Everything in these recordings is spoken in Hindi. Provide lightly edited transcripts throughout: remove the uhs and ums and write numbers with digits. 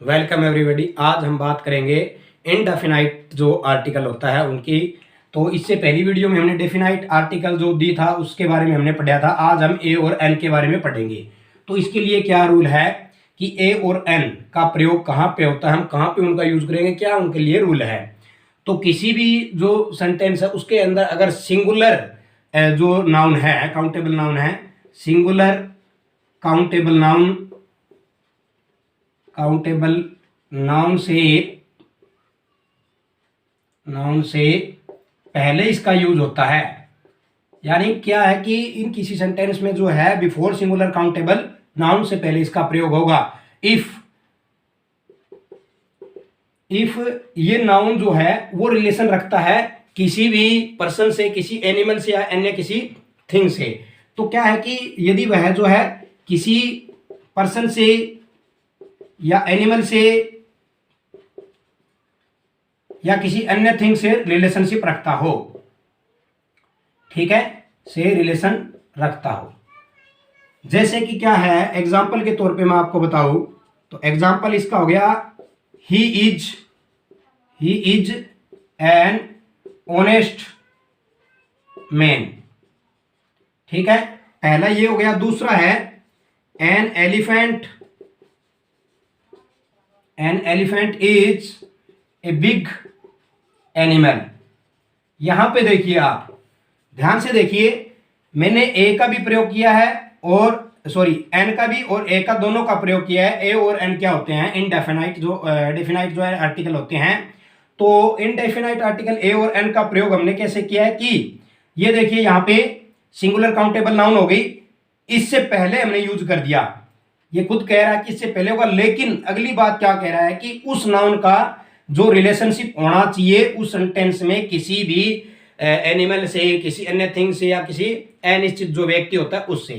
Welcome everybody. आज हम बात करेंगे इनडेफिनाइट जो आर्टिकल होता है उनकी। तो इससे पहली वीडियो में हमने डेफिनाइट आर्टिकल जो दी था उसके बारे में हमने पढ़ा था। आज हम ए और एन के बारे में पढ़ेंगे। तो इसके लिए क्या रूल है कि ए और एन का प्रयोग कहाँ पे होता है, हम कहाँ पे उनका यूज करेंगे, क्या उनके लिए रूल है। तो किसी भी जो सेंटेंस है उसके अंदर अगर सिंगुलर जो नाउन है, काउंटेबल नाउन है, singular countable noun, countable noun से पहले इसका यूज होता है। यानी क्या है कि इन किसी सेंटेंस में जो है बिफोर सिंगुलर काउंटेबल नाउन से पहले इसका प्रयोग होगा। इफ ये नाउन जो है वो रिलेशन रखता है किसी भी पर्सन से, किसी एनिमल से या अन्य किसी थिंग से। तो क्या है कि यदि वह जो है किसी पर्सन से या एनिमल से या किसी अन्य थिंग से रिलेशनशिप रखता हो, ठीक है, से रिलेशन रखता हो। जैसे कि क्या है, एग्जाम्पल के तौर पे मैं आपको बताऊं तो एग्जाम्पल इसका हो गया he is an honest man. ठीक है, पहला ये हो गया। दूसरा है N elephant is a big animal. यहां पे देखिए, आप ध्यान से देखिए, मैंने ए का भी प्रयोग किया है और एन का भी और ए का दोनों का प्रयोग किया है। ए और एन क्या होते हैं, इनडेफिनाइट डेफिनाइट जो है आर्टिकल होते हैं। तो इनडेफिनाइट आर्टिकल ए और एन का प्रयोग हमने कैसे किया है कि ये देखिए, यहां पे सिंगुलर काउंटेबल नाउन हो गई, इससे पहले हमने यूज कर दिया। ये खुद कह रहा है कि इससे पहले होगा, लेकिन अगली बात क्या कह रहा है कि उस नाउन का जो रिलेशनशिप होना चाहिए उस सेंटेंस में किसी भी एनिमल से, किसी अन्य थिंग से या किसी अनिश्चित जो व्यक्ति होता है उससे।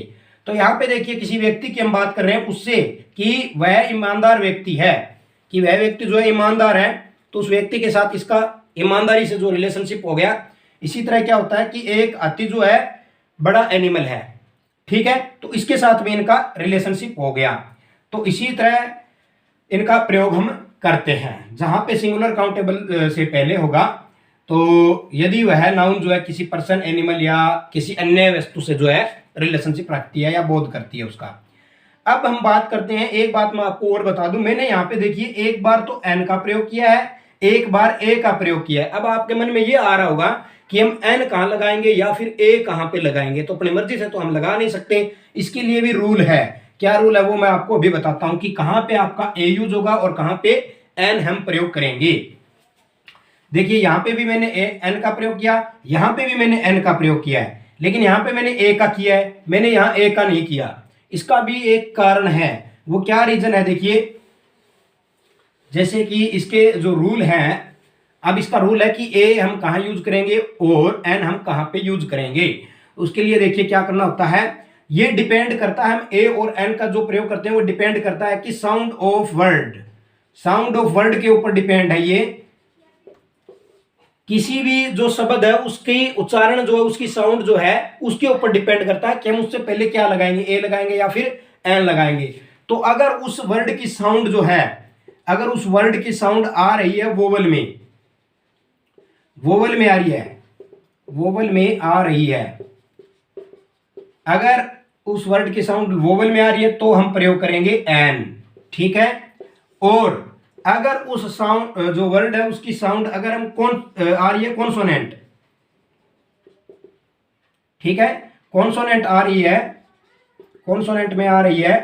तो यहाँ पे देखिए, किसी व्यक्ति की हम बात कर रहे हैं उससे कि वह ईमानदार व्यक्ति है, कि वह व्यक्ति जो है ईमानदार है, तो उस व्यक्ति के साथ इसका ईमानदारी से जो रिलेशनशिप हो गया। इसी तरह क्या होता है कि एक हाथी जो है बड़ा एनिमल है, ठीक है, तो इसके साथ में इनका रिलेशनशिप हो गया। तो इसी तरह इनका प्रयोग हम करते हैं जहां पे सिंगुलर काउंटेबल से पहले होगा। तो यदि वह नाउन जो है किसी पर्सन, एनिमल या किसी अन्य वस्तु से जो है रिलेशनशिप रखती है या बोध करती है उसका। अब हम बात करते हैं, एक बात मैं आपको और बता दूं, मैंने यहाँ पे देखिए एक बार तो एन का प्रयोग किया है, एक बार ए का प्रयोग किया है। अब आपके मन में ये आ रहा होगा कि हम एन कहाँ लगाएंगे या फिर ए कहाँ पे लगाएंगे। तो अपनी मर्जी से तो हम लगा नहीं सकते, इसके लिए भी रूल है। क्या रूल है वो मैं आपको अभी बताता हूं कि कहां पे आपका ए यूज होगा और कहां पे एन हम प्रयोग करेंगे। देखिए, यहां पे भी मैंने एन का प्रयोग किया, यहां पे भी मैंने एन का प्रयोग किया है, लेकिन यहां पे मैंने ए का किया है, मैंने यहां ए का नहीं किया। इसका भी एक कारण है। वो क्या रीजन है, देखिए, जैसे कि इसके जो रूल हैं, अब इसका रूल है कि ए हम कहां यूज करेंगे और एन हम कहां पे यूज करेंगे। उसके लिए देखिए क्या करना होता है, ये डिपेंड करता है, हम ए और एन का जो प्रयोग करते हैं वो डिपेंड करता है कि साउंड ऑफ वर्ड के ऊपर डिपेंड है। ये किसी भी जो शब्द है उसकी उच्चारण जो है, उसकी साउंड जो है उसके ऊपर डिपेंड करता है कि हम उससे पहले क्या लगाएंगे, ए लगाएंगे या फिर एन लगाएंगे। तो अगर उस वर्ड की साउंड जो है, अगर उस वर्ड की साउंड आ रही है वोवल में आ रही है, वोवल में आ रही है, अगर उस वर्ड की साउंड वोवल में आ रही है तो हम प्रयोग करेंगे एन, ठीक है। और अगर उस साउंड जो वर्ड है उसकी साउंड अगर हम आ रही है कॉन्सोनेंट, ठीक है, कॉन्सोनेंट आ रही है, कॉन्सोनेंट में आ रही है,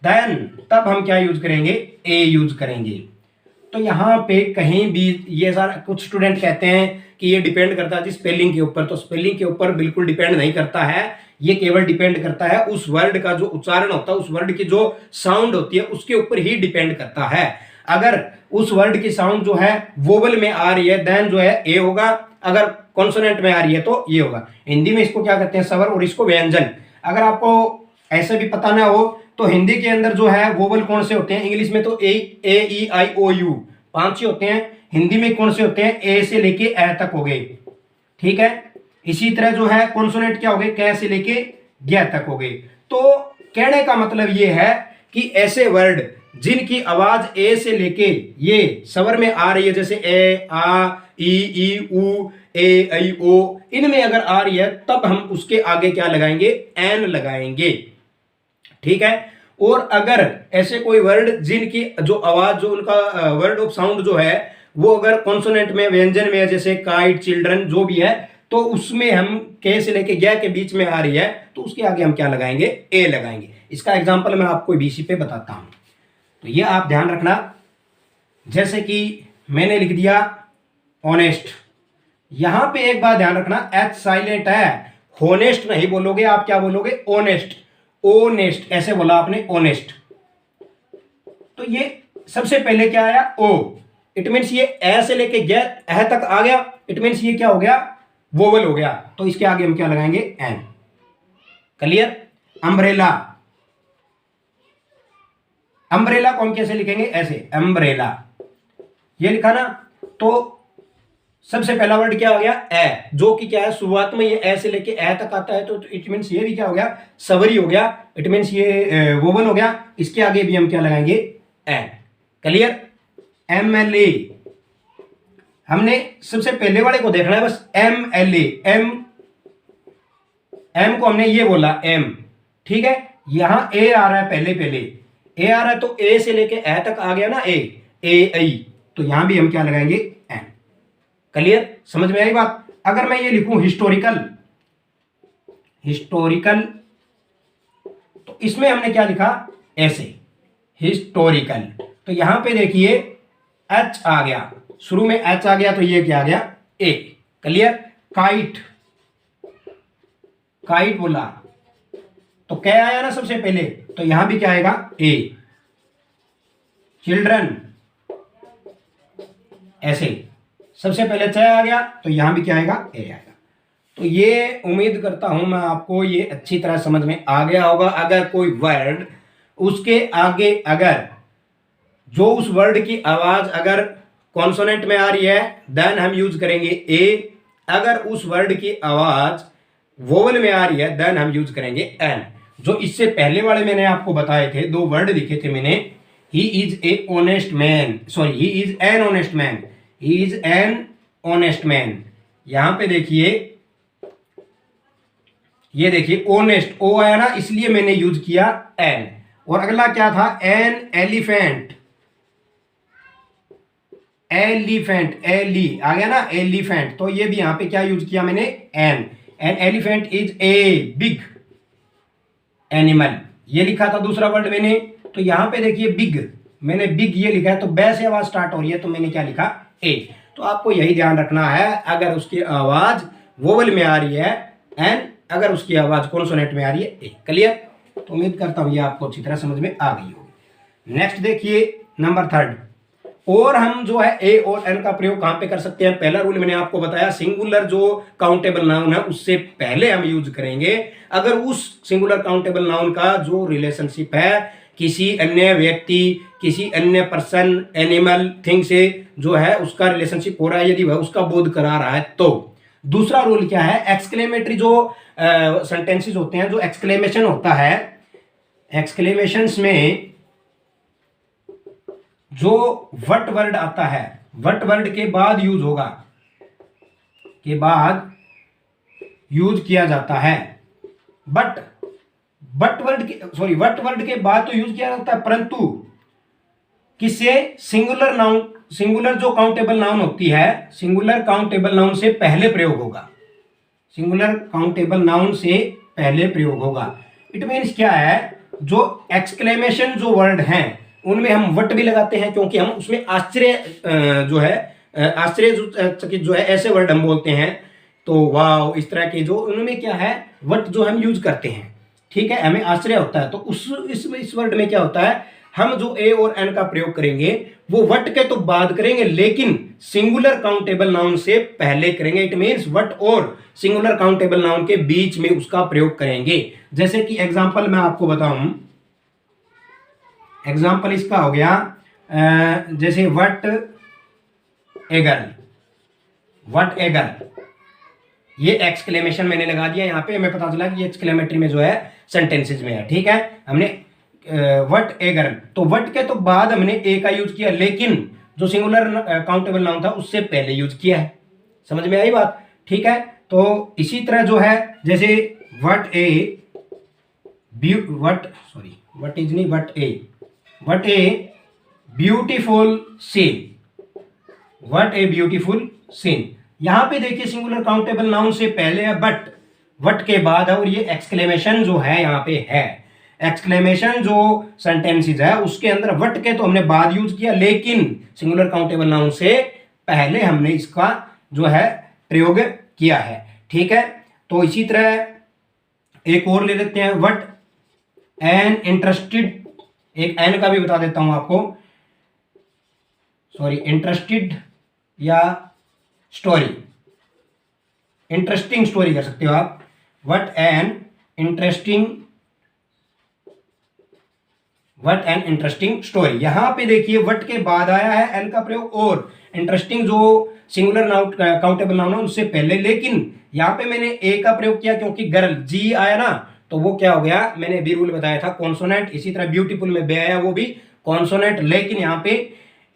देन तब हम क्या यूज करेंगे, ए यूज करेंगे। तो यहां पे कहीं भी ये सारा, कुछ स्टूडेंट कहते हैं कि ये डिपेंड करता है स्पेलिंग के ऊपर। तो स्पेलिंग के ऊपर बिल्कुल डिपेंड नहीं करता है, ये केवल डिपेंड करता है उस वर्ड का जो उच्चारण होता है, उस वर्ड की जो साउंड होती है उसके ऊपर ही डिपेंड करता है। अगर उस वर्ड की साउंड जो है वोवल में आ रही है देन जो है ए होगा, अगर कॉन्सोनेंट में आ रही है तो ये होगा। हिंदी में इसको क्या कहते हैं, स्वर, और इसको व्यंजन। अगर आपको ऐसे भी पता ना हो तो हिंदी के अंदर जो है वोवल कौन से होते हैं, इंग्लिश में तो ए ई आई ओ यू 5 ही होते हैं, हिंदी में कौन से होते हैं, ए से लेके ए तक हो गए, ठीक है। इसी तरह जो है कॉन्सोनेंट क्या हो गए, कै से लेके ग तक हो गए। तो कहने का मतलब ये है कि ऐसे वर्ड जिनकी आवाज ए से लेके ये स्वर में आ रही है, जैसे ए, आ, ई, उ, ए, ऐ, ओ, इनमें अगर आ रही है तब हम उसके आगे क्या लगाएंगे, एन लगाएंगे। ठीक है। और अगर ऐसे कोई वर्ड जिनकी जो आवाज, जो उनका वर्ड ऑफ साउंड जो है वो अगर कॉन्सोनेंट में, व्यंजन में, जैसे काइट, चिल्ड्रन जो भी है, तो उसमें हम के से लेके ग के बीच में आ रही है तो उसके आगे हम क्या लगाएंगे, ए लगाएंगे। इसका एग्जांपल मैं आपको बीसी पे बताता हूं। तो ये आप ध्यान रखना, जैसे कि मैंने लिख दिया ऑनेस्ट, यहां पे एक बात ध्यान रखना, एच साइलेंट है, होनेस्ट नहीं बोलोगे आप, क्या बोलोगे, ओनेस्ट। ओनेस्ट ऐसे बोला आपने, ओनेस्ट। तो ये सबसे पहले क्या आया, ओ, इट मीन्स ये ए से लेके ए तक आ गया, इट मीन्स ये क्या हो गया, वोवल हो गया। तो इसके आगे हम क्या लगाएंगे, एन। क्लियर। अम्ब्रेला, अम्ब्रेला को हम कैसे लिखेंगे, ऐसे, अम्ब्रेला, ये लिखा ना। तो सबसे पहला वर्ड क्या हो गया, ए, जो कि क्या है, शुरुआत में ये ए से लेके ए तक आता है, तो इट मीन्स ये भी क्या हो गया, सवरी हो गया, इट मीन्स ये वोवल हो गया। इसके आगे भी हम क्या लगाएंगे, एन। क्लियर। MLA, हमने सबसे पहले वाले को देखना है बस, MLA, एम को हमने ये बोला, एम। ठीक है। यहां ए आ रहा है, पहले पहले ए आ रहा है, तो ए से लेके ए तक आ गया ना, ए ऐ, तो यहां भी हम क्या लगाएंगे, एम। क्लियर, समझ में आई बात। अगर मैं ये लिखूं हिस्टोरिकल, हिस्टोरिकल, तो इसमें हमने क्या लिखा, ऐसे, हिस्टोरिकल। तो यहां पे देखिए एच आ गया, शुरू में एच आ गया, तो ये क्या आ गया, ए। क्लियर। काइट, काइट बोला तो क्या आया ना सबसे पहले, तो यहां भी क्या आएगा, ए। चिल्ड्रन, ऐसे, सबसे पहले च आ गया, तो यहां भी क्या आएगा, ए आएगा। तो ये उम्मीद करता हूं मैं आपको ये अच्छी तरह समझ में आ गया होगा। अगर कोई वर्ड, उसके आगे अगर जो उस वर्ड की आवाज अगर कॉन्सोनेंट में आ रही है, देन हम यूज करेंगे ए। अगर उस वर्ड की आवाज वोवल में आ रही है, देन हम यूज करेंगे एन। जो इससे पहले वाले मैंने आपको बताए थे, दो वर्ड लिखे थे मैंने, he is a honest man, sorry, he is an honest man, he is an honest man. यहां पे देखिए, ये देखिए ऑनेस्ट, ओ आया ना, इसलिए मैंने यूज किया एन। और अगला क्या था, एन एलिफेंट, एलिफेंट, एली आ गया ना, एलिफेंट, तो ये भी यहां पे क्या यूज किया मैंने, an. An elephant is a big animal, ये लिखा था दूसरा वर्ड मैंने। तो यहां पे देखिए बिग, मैंने बिग ये लिखा है, तो बै से आवाज स्टार्ट हो रही है, तो मैंने क्या लिखा, ए। तो आपको यही ध्यान रखना है, अगर उसकी आवाज वोवल में आ रही है एन, अगर उसकी आवाज कॉन्सोनेंट में आ रही है ए। क्लियर। तो उम्मीद करता हूं ये आपको अच्छी तरह समझ में आ गई होगी। नेक्स्ट देखिए नंबर 3, और हम जो है ए और एन का प्रयोग कहां पे कर सकते हैं। पहला रूल मैंने आपको बताया, सिंगुलर जो काउंटेबल नाउन है उससे पहले हम यूज करेंगे अगर उस सिंगुलर काउंटेबल नाउन का जो रिलेशनशिप है किसी अन्य व्यक्ति, किसी अन्य पर्सन, एनिमल, थिंग से जो है उसका रिलेशनशिप हो रहा है, यदि वह उसका बोध करा रहा है तो। दूसरा रूल क्या है, एक्सक्लेमेटरी जो सेंटेंसेस होते हैं, जो एक्सक्लेमेशन होता है, एक्सक्लेमेशंस में जो वट वर्ड आता है, वट वर्ड के बाद यूज होगा, के बाद यूज किया जाता है। वट वर्ड के बाद तो यूज किया जाता है, परंतु किससे, सिंगुलर नाउन, सिंगुलर जो काउंटेबल नाउन होती है, सिंगुलर काउंटेबल नाउन से पहले प्रयोग होगा, सिंगुलर काउंटेबल नाउन से पहले प्रयोग होगा। इट मीन्स क्या है, जो एक्सक्लेमेशन जो वर्ड हैं उनमें हम वट भी लगाते हैं, क्योंकि हम उसमें आश्चर्य जो है, आश्चर्यचकित जो है, ऐसे वर्ड हम बोलते हैं, तो वाव, इस तरह के जो उनमें क्या है, वट जो हम यूज करते हैं। ठीक है, हमें आश्चर्य होता है, तो इस वर्ड में क्या होता है, हम जो ए और एन का प्रयोग करेंगे वो वट के तो बाद करेंगे, लेकिन सिंगुलर काउंटेबल नाउन से पहले करेंगे। इट मीन्स वट और सिंगुलर काउंटेबल नाउन के बीच में उसका प्रयोग करेंगे। जैसे कि एग्जाम्पल मैं आपको बताऊं, एग्जाम्पल इसका हो गया, जैसे वट एगर, वट एगर, ये एक्सक्लेमेशन मैंने लगा दिया, यहां पे हमें पता चला कि ये एक्सक्लेमेटरी में जो है सेंटेंसेज में है। ठीक है, हमने वट ए गर्ल, तो वट के तो बाद हमने ए का यूज किया, लेकिन जो सिंगुलर काउंटेबल नाउन था उससे पहले यूज किया है। समझ में आई बात? ठीक है। तो इसी तरह जो है जैसे what a beautiful scene, what a beautiful scene. यहां पे देखिए सिंगुलर काउंटेबल नाउन से पहले है बट, वट के बाद है, और ये एक्सक्लेमेशन जो है यहाँ पे है, एक्सक्लेमेशन जो सेंटेंसेस है उसके अंदर वट के तो हमने बाद यूज किया, लेकिन सिंगुलर काउंटेबल नाउन से पहले हमने इसका जो है प्रयोग किया है। ठीक है। तो इसी तरह एक और ले लेते हैं, वट एन इंटरेस्टेड, एक एन का भी बता देता हूं आपको, सॉरी इंटरेस्टेड या स्टोरी, इंटरेस्टिंग स्टोरी कर सकते हो आप। What an interesting story. यहां पे देखिए वट के बाद आया है एन का प्रयोग, और इंटरेस्टिंग जो सिंगुलर काउंटेबल नाउन है उससे पहले, लेकिन यहां पे मैंने ए का प्रयोग किया क्योंकि गर्ल जी आया ना, तो वो क्या हो गया, मैंने भी रूल बताया था कॉन्सोनेंट। इसी तरह ब्यूटीफुल में बे आया, वो भी कॉन्सोनेंट, लेकिन यहाँ पे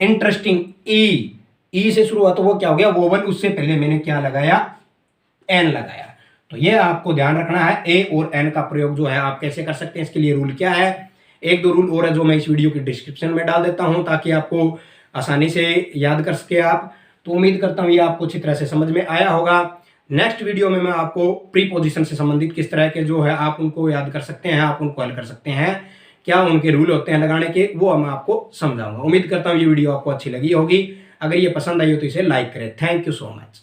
इंटरेस्टिंग ई से शुरू हुआ तो वो क्या हो गया वोवल, उससे पहले मैंने क्या लगाया, एन लगाया। तो ये आपको ध्यान रखना है, ए और एन का प्रयोग जो है आप कैसे कर सकते हैं, इसके लिए रूल क्या है। एक दो रूल और है जो मैं इस वीडियो की डिस्क्रिप्शन में डाल देता हूं ताकि आपको आसानी से याद कर सके आप। तो उम्मीद करता हूं ये आपको अच्छी तरह से समझ में आया होगा। नेक्स्ट वीडियो में मैं आपको प्रीपोजिशन से संबंधित किस तरह के जो है आप उनको याद कर सकते हैं, आप उनको हल कर सकते हैं, क्या उनके रूल होते हैं लगाने के, वो मैं आपको समझाऊंगा। उम्मीद करता हूँ ये वीडियो आपको अच्छी लगी होगी। अगर ये पसंद आई हो तो इसे लाइक करें। Thank you so much.